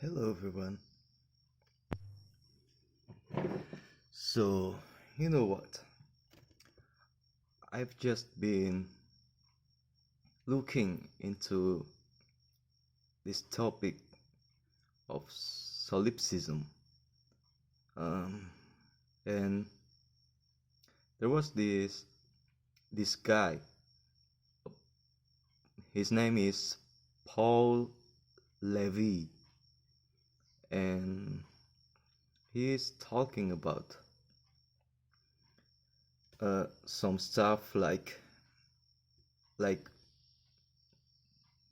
Hello everyone. So, you know what? I've just been looking into this topic of solipsism. Um, and there was this guy. His name is Paul Levy, and he is talking about some stuff like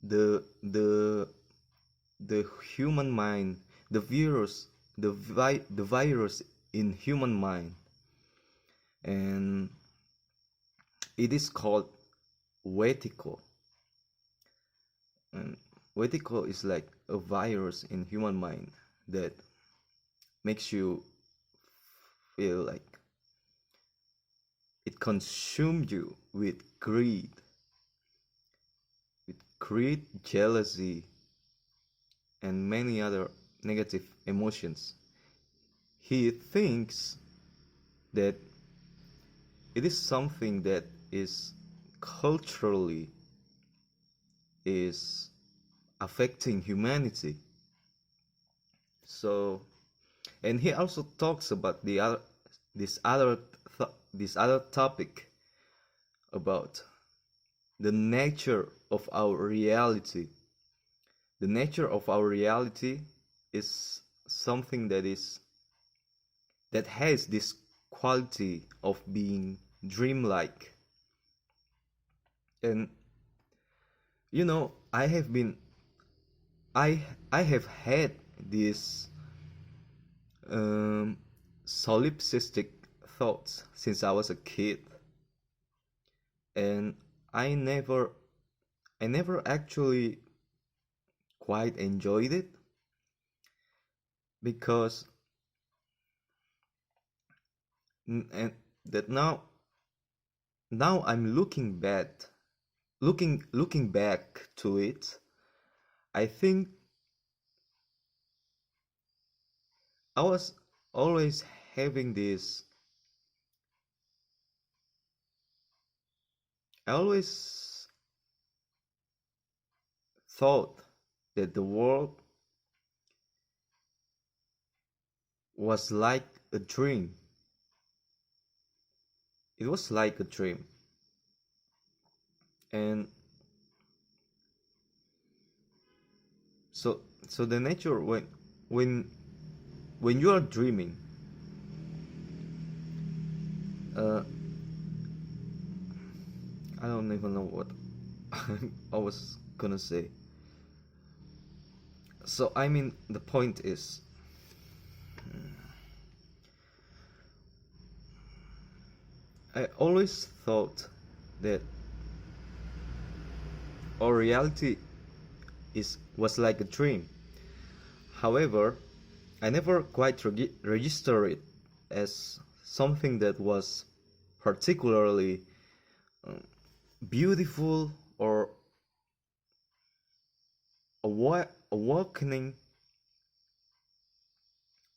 the the human mind, the virus in human mind, and it is called Wetico. And Wetico is like a virus in human mind that makes you feel like it consumes you with greed, jealousy, and many other negative emotions. He thinks that it is something that is culturally is affecting humanity. So, and he also talks about this other this other topic about the nature of our reality. The nature of our reality is something that has this quality of being dreamlike. And you know, I have had these um, solipsistic thoughts since I was a kid, and I never I never actually quite enjoyed it because and that now I'm looking back to it. I think I was always having this. I always thought that the world was like a dream. It was like a dream, and so the nature when when you are dreaming, uh, I don't even know what I was gonna say. So I mean, the point is, I always thought that our reality is was like a dream. However, I never quite register it as something that was particularly beautiful or awakening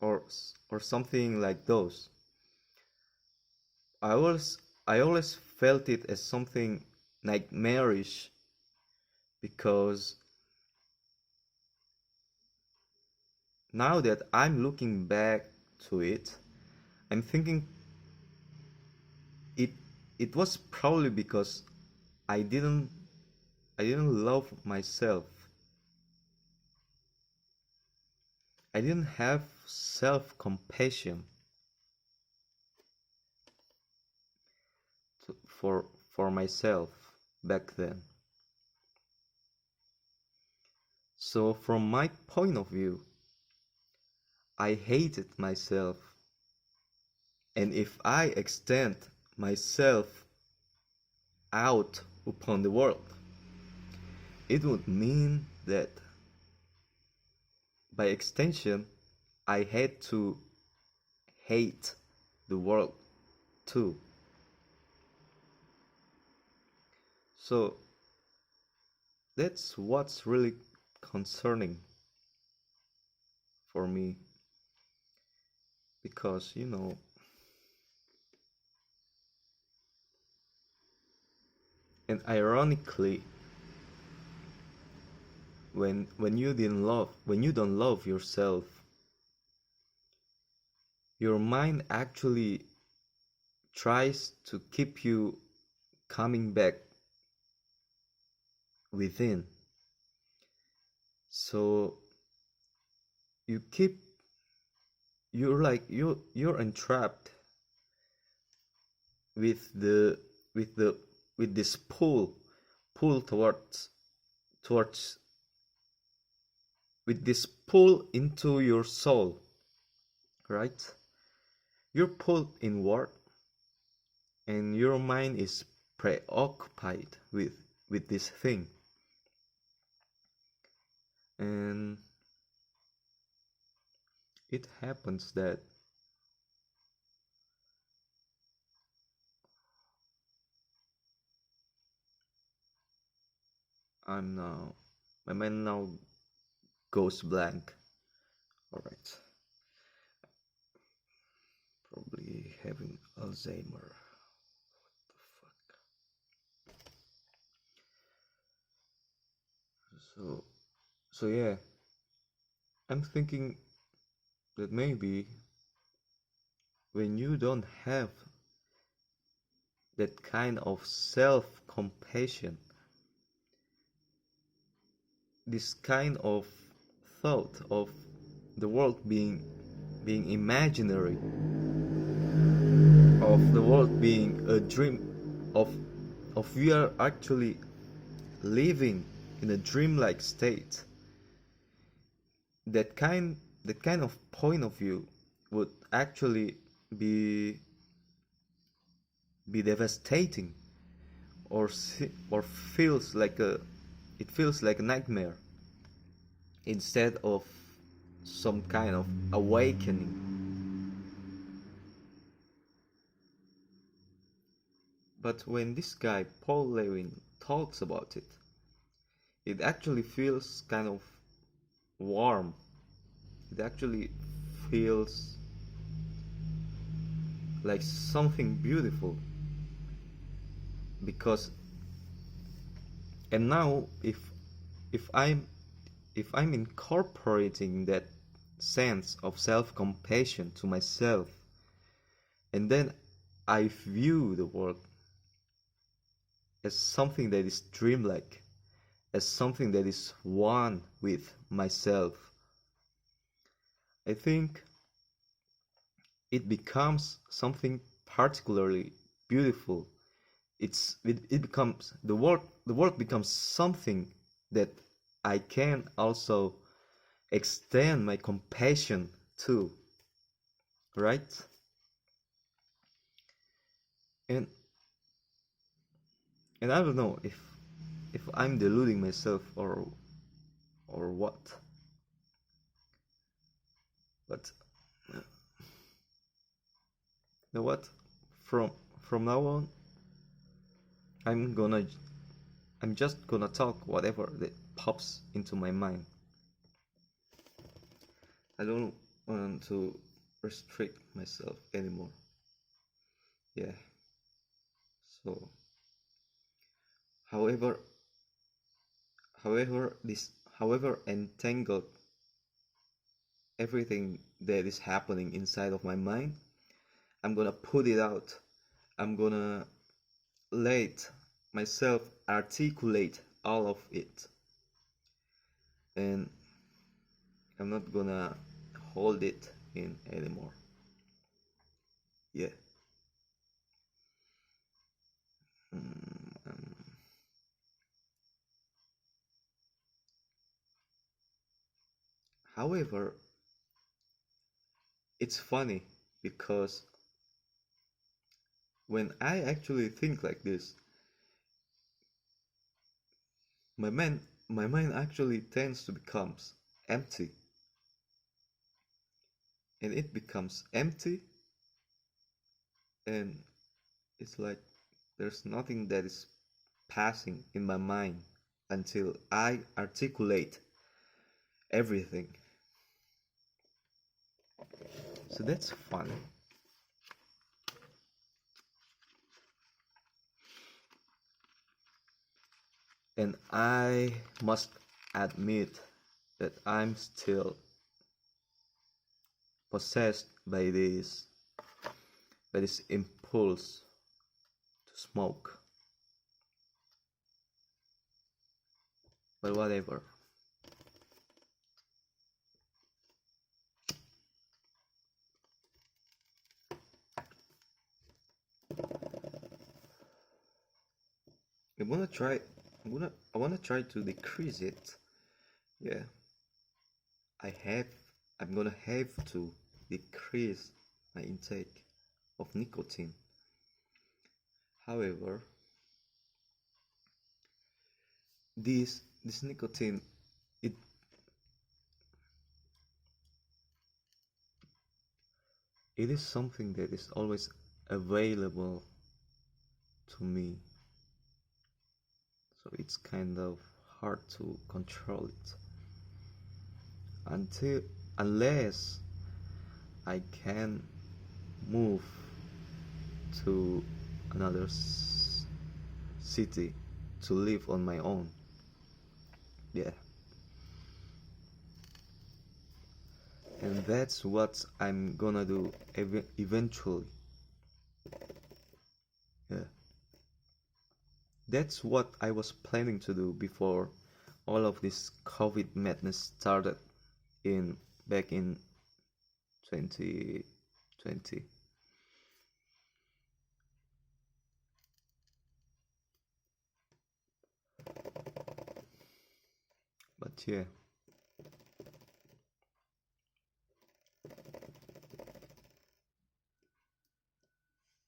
or something like those. I always I always felt it as something nightmarish because now that I'm looking back to it, I'm thinking it it was probably because I didn't I didn't love myself. I didn't have self-compassion for myself back then. So from my point of view, I hated myself, and if I extend myself out upon the world, it would mean that by extension I had to hate the world too. So that's what's really concerning. for me, because and ironically, when you don't love yourself, your mind actually tries to keep you coming back within. So you keep you're entrapped with the with this pull towards with this pull into your soul, right? You're pulled inward, and your mind is preoccupied with this thing. And it happens that I'm now my mind now goes blank. All right, probably having Alzheimer. What the fuck? So yeah, I'm thinking that maybe when you don't have that kind of self-compassion, this kind of thought of the world being imaginary, of the world being a dream, of we are actually living in a dreamlike state, that kind of point of view would actually be be devastating, or feels like a it feels like a nightmare instead of some kind of awakening. But when this guy Paul Lewin talks about it, it actually feels kind of warm. It actually feels like something beautiful, because and now if I'm if I'm incorporating that sense of self-compassion to myself, and then I view the world as something that is dreamlike, as something that is one with myself, I think it becomes something particularly beautiful. It becomes the work becomes something that I can also extend my compassion to, right? And and I don't know if I'm deluding myself or what, but you know what? From from now on, I'm gonna I'm just gonna talk whatever that pops into my mind. I don't want to restrict myself anymore. Yeah. So, however, however entangled everything that is happening inside of my mind, I'm gonna put it out. I'm gonna let myself articulate all of it, and I'm not gonna hold it in anymore. Yeah. Mm, um, However, it's funny because when I actually think like this, my mind actually tends to becomes empty, and it becomes empty, and it's like there's nothing that is passing in my mind until I articulate everything. So that's fun. And I must admit that I'm still possessed by this impulse to smoke. But whatever. I wanna try to decrease it. Yeah. I'm gonna have to decrease my intake of nicotine. However, this nicotine, it is something that is always available to me. So it's kind of hard to control it unless I can move to another city to live on my own. Yeah. And that's what I'm gonna do eventually. Yeah. That's what I was planning to do before all of this COVID madness started back in 2020. But yeah.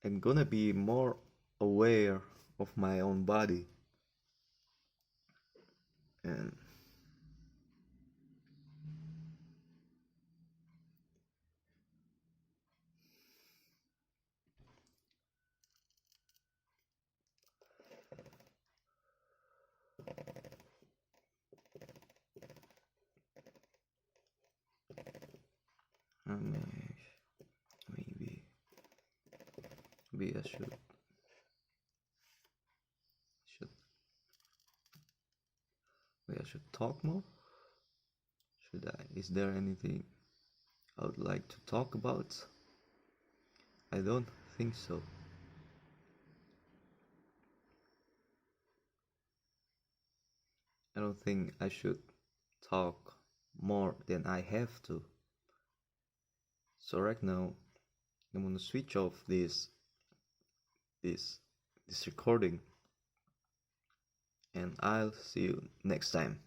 I'm gonna be more aware of my own body. And maybe I should I should talk more. Should I? Is there anything I would like to talk about? I don't think so. I don't think I should talk more than I have to. So right now, I'm gonna switch off this recording, and I'll see you next time.